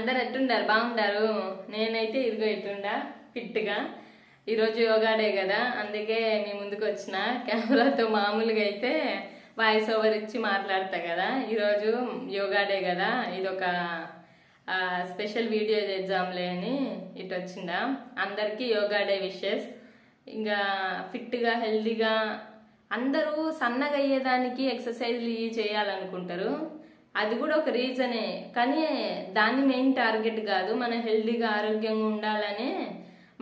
అందరు ఎట్టుండారు? బాగుండారు. నేనైతే ఇదిగో ఇట్టుండా ఫిట్గా. ఈరోజు యోగా డే కదా, అందుకే మీ ముందుకు వచ్చిన. కెమెరాతో మామూలుగా అయితే వాయిస్ ఓవర్ ఇచ్చి మాట్లాడతా కదా, ఈరోజు యోగా డే కదా, ఇదొక స్పెషల్ వీడియో చేద్దాంలే అని ఇటు వచ్చిందా. అందరికీ యోగా డే విషెస్. ఇంకా ఫిట్గా హెల్తీగా అందరూ సన్నగా అయ్యేదానికి ఎక్సర్సైజ్లు చేయాలనుకుంటారు. అది కూడా ఒక రీజనే, కానీ దాన్ని మెయిన్ టార్గెట్ కాదు. మనం హెల్తీగా ఆరోగ్యంగా ఉండాలనే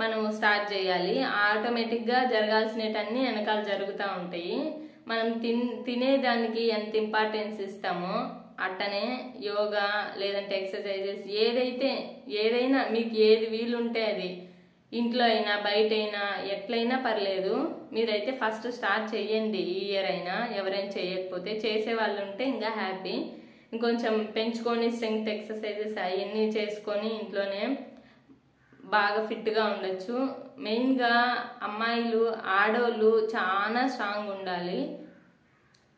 మనం స్టార్ట్ చేయాలి. ఆటోమేటిక్గా జరగాల్సినవన్నీ వెనకాల జరుగుతూ ఉంటాయి. మనం తినేదానికి ఎంత ఇంపార్టెన్స్ ఇస్తామో అట్టనే యోగా లేదంటే ఎక్సర్సైజెస్ ఏదైనా మీకు ఏది వీలుంటే అది, ఇంట్లో అయినా బయట అయినా ఎట్లయినా పర్లేదు, మీరైతే ఫస్ట్ స్టార్ట్ చేయండి. ఈ ఇయర్ అయినా ఎవరైనా చేయకపోతే, చేసే వాళ్ళు ఉంటే ఇంకా హ్యాపీ. ఇంకొంచెం పెంచుకొని స్ట్రెంగ్త్ ఎక్సర్సైజెస్ అవన్నీ చేసుకొని ఇంట్లోనే బాగా ఫిట్గా ఉండొచ్చు. మెయిన్గా అమ్మాయిలు ఆడోళ్ళు చాలా స్ట్రాంగ్ ఉండాలి,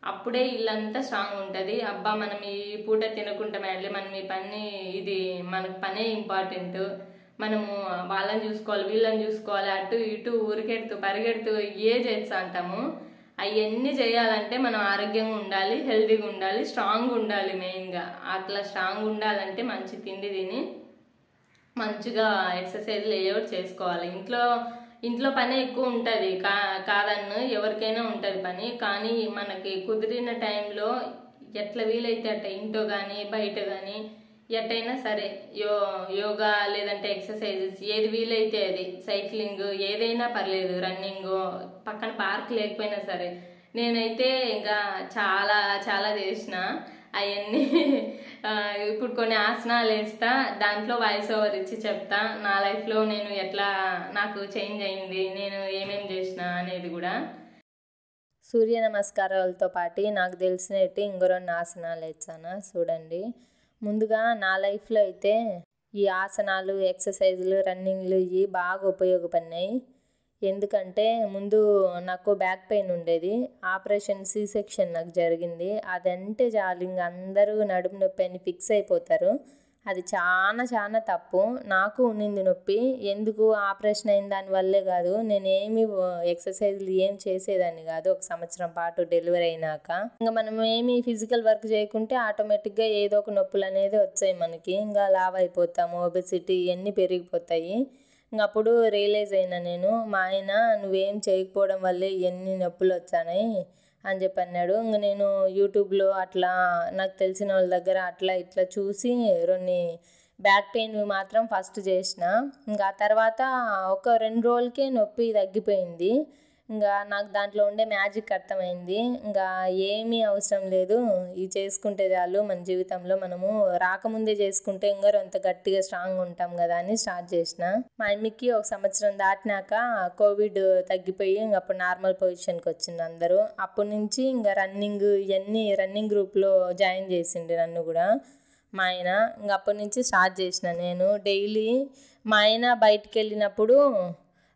అప్పుడే ఇల్లంతా స్ట్రాంగ్ ఉంటుంది. అబ్బా మనం ఈ పూట తినకుండా వెళ్ళి మనం ఈ పని, ఇది మనకు పనే ఇంపార్టెంట్, మనము వాళ్ళని చూసుకోవాలి వీళ్ళని చూసుకోవాలి, అటు ఇటు ఊరికెడుతూ పరిగెడుతూ చేస్తా అంటాము. అవన్నీ చేయాలంటే మనం ఆరోగ్యంగా ఉండాలి, హెల్తీగా ఉండాలి, స్ట్రాంగ్ ఉండాలి. మెయిన్గా అట్లా స్ట్రాంగ్ ఉండాలంటే మంచి తిండి తిని మంచిగా ఎక్సర్సైజ్లు ఏవోటి చేసుకోవాలి. ఇంట్లో పని ఎక్కువ ఉంటుంది, కాదన్ను ఎవరికైనా ఉంటుంది పని. కానీ మనకి కుదిరిన టైంలో ఎట్లా వీలైతే అట్ట ఇంట్లో కానీ బయట కానీ ఎట్టయినా సరే యోగా లేదంటే ఎక్సర్సైజెస్ ఏది వీలైతే అది, సైక్లింగ్ ఏదైనా పర్లేదు, రన్నింగ్, పక్కన పార్క్ లేకపోయినా సరే. నేనైతే ఇంకా చాలా చాలా చేసిన అవన్నీ. ఇప్పుడు కొన్ని ఆసనాలు వేస్తా, దాంట్లో వాయిస్ ఓవర్ ఇచ్చి చెప్తా నా లైఫ్లో నేను ఎట్లా నాకు చేంజ్ అయింది, నేను ఏమేమి చేసిన అనేది కూడా. సూర్య నమస్కారాలతో పాటు నాకు తెలిసినట్టు ఇంకో 2 ఆసనాలు వేసాను చూడండి. ముందుగా నా లైఫ్లో అయితే ఈ ఆసనాలు, ఎక్సర్సైజులు, రన్నింగ్లు ఇవి బాగా ఉపయోగపడినాయి. ఎందుకంటే ముందు నాకు బ్యాక్ పెయిన్ ఉండేది, ఆపరేషన్ సి సెక్షన్ నాకు జరిగింది. అదంటే చాలు ఇంక అందరూ నడుము నొప్పి అని ఫిక్స్ అయిపోతారు. అది చాలా చాలా తప్పు. నాకు ఉన్నింది నొప్పి, ఎందుకు ఆపరేషన్ అయిన దానివల్లే కాదు, నేనేమి ఎక్సర్సైజ్లు ఏం చేసేదాన్ని కాదు 1 సంవత్సరం పాటు డెలివరీ అయినాక. ఇంకా మనం ఏమి ఫిజికల్ వర్క్ చేయకుంటే ఆటోమేటిక్గా ఏదో ఒక నొప్పులు అనేది వచ్చాయి మనకి. ఇంకా లావ్ అయిపోతాము, ఒబెసిటీ ఇవన్నీ పెరిగిపోతాయి. ఇంక అప్పుడు రియలైజ్ అయినా నేను, మా ఆయన నువ్వేం చేయకపోవడం వల్లే ఎన్ని నొప్పులు వచ్చాయి అని చెప్పి అన్నాడు. ఇంక నేను యూట్యూబ్లో అట్లా నాకు తెలిసిన వాళ్ళ దగ్గర అట్లా ఇట్లా చూసి 2 బ్యాక్ పెయిన్ మాత్రం ఫస్ట్ చేసిన. ఇంకా తర్వాత ఒక 2 రోజులకే నొప్పి తగ్గిపోయింది. ఇంకా నాకు దాంట్లో ఉండే మ్యాజిక్ అర్థమైంది. ఇంకా ఏమీ అవసరం లేదు, ఇది చేసుకుంటే చాలు, మన జీవితంలో మనము రాకముందే చేసుకుంటే ఇంకా అంత గట్టిగా స్ట్రాంగ్ ఉంటాం కదా అని స్టార్ట్ చేసిన. మా అమ్మకి 1 సంవత్సరం దాటినాక కోవిడ్ తగ్గిపోయి ఇంక అప్పుడు నార్మల్ పొజిషన్కి వచ్చింది అందరూ. అప్పటి నుంచి ఇంకా రన్నింగ్ ఇవన్నీ, రన్నింగ్ గ్రూప్లో జాయిన్ చేసిండు నన్ను కూడా మా ఆయన. ఇంక అప్పటి నుంచి స్టార్ట్ చేసిన నేను డైలీ. మా ఆయన బయటికి వెళ్ళినప్పుడు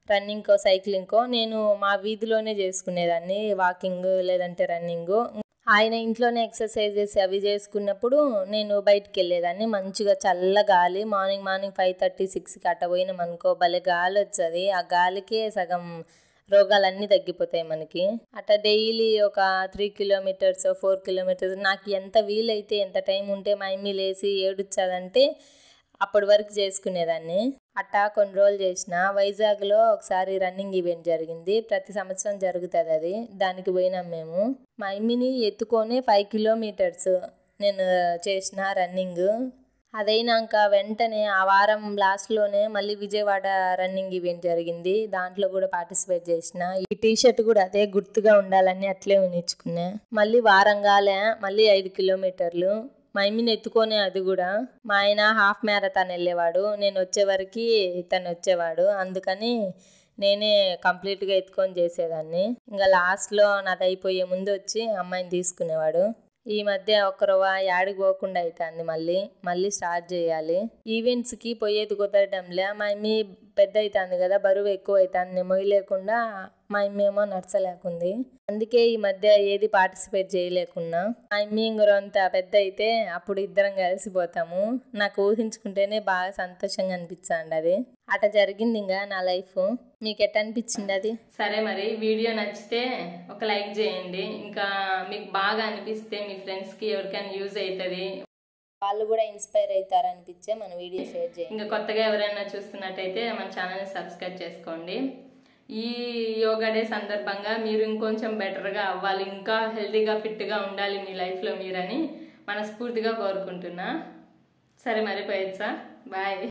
రన్నింగ్కో సైక్లింగ్కో నేను మా వీధిలోనే చేసుకునేదాన్ని, వాకింగ్ లేదంటే రన్నింగ్. ఆయన ఇంట్లోనే ఎక్సర్సైజెస్ అవి చేసుకున్నప్పుడు నేను బయటికి వెళ్ళేదాన్ని. మంచిగా చల్ల గాలి, మార్నింగ్ 5:30, 6కి అట్ట పోయినాం అనుకో, భలే గాలి వచ్చేది. ఆ గాలికే సగం రోగాలన్నీ తగ్గిపోతాయి మనకి. అట్లా డైలీ ఒక 3 కిలోమీటర్స్ 4 కిలోమీటర్స్ నాకు ఎంత వీలైతే, ఎంత టైం ఉంటే మా అమ్మ లేసి ఏడుచ్చాదంటే అప్పటి వరకు చేసుకునేదాన్ని. అట్టా కొన్ని రోజులు చేసిన. వైజాగ్లో ఒకసారి రన్నింగ్ ఈవెంట్ జరిగింది, ప్రతి సంవత్సరం జరుగుతుంది అది, దానికి పోయినాం మేము. మా అమ్మని ఎత్తుకొని 5 కిలోమీటర్స్ నేను చేసిన రన్నింగ్. అదైనాక వెంటనే ఆ వారం లాస్ట్లోనే మళ్ళీ విజయవాడ రన్నింగ్ ఈవెంట్ జరిగింది, దాంట్లో కూడా పార్టిసిపేట్ చేసిన. ఈ టీషర్ట్ కూడా అదే గుర్తుగా ఉండాలని అట్లే ఉనిచ్చుకున్నా. మళ్ళీ వారంగాలే మళ్ళీ 5 కిలోమీటర్లు మా అమ్మని ఎత్తుకొని, అది కూడా. మా ఆయన హాఫ్ మ్యారథాన్ వెళ్ళేవాడు, నేను వచ్చేవరకు ఇతను వచ్చేవాడు, అందుకని నేనే కంప్లీట్గా ఎత్తుకొని చేసేదాన్ని. ఇంకా లాస్ట్లో నాది అయిపోయే ముందు వచ్చి అమ్మాయిని తీసుకునేవాడు. ఈ మధ్య ఒక్కరవ యాడికి పోకుండా అవుతుంది, మళ్ళీ స్టార్ట్ చేయాలి. ఈవెంట్స్కి పోయేది కుదరడంలే. మా అమ్మ పెద్ద అవుతుంది కదా, బరువు ఎక్కువ అవుతుంది, మొయ్యలేకుండా మా అమ్మ ఏమో నచ్చలేకుంది. అందుకే ఈ మధ్య ఏది పార్టిసిపేట్ చేయలేకున్నా. మా అమ్మ ఇంకొంత పెద్ద అయితే అప్పుడు ఇద్దరం కలిసిపోతాము. నాకు ఊహించుకుంటేనే బాగా సంతోషంగా అనిపించండి. అది అట జరిగింది ఇంకా నా లైఫ్. మీకు ఎట్లా అనిపించింది అది? సరే, మరి వీడియో నచ్చితే ఒక లైక్ చేయండి. ఇంకా మీకు బాగా అనిపిస్తే మీ ఫ్రెండ్స్కి ఎవరికైనా యూజ్ అవుతుంది, వాళ్ళు కూడా ఇన్స్పైర్ అవుతారు అనిపించే మన వీడియో షేర్ చేయండి. ఇంకా కొత్తగా ఎవరైనా చూస్తున్నట్టయితే మన ఛానల్ని సబ్స్క్రైబ్ చేసుకోండి. ఈ యోగా డే సందర్భంగా మీరు ఇంకొంచెం బెటర్గా అవ్వాలి, ఇంకా హెల్తీగా ఫిట్గా ఉండాలి మీ లైఫ్లో మీరని మనస్ఫూర్తిగా కోరుకుంటున్నా. సరే, మరిపోయచ్చా? బాయ్.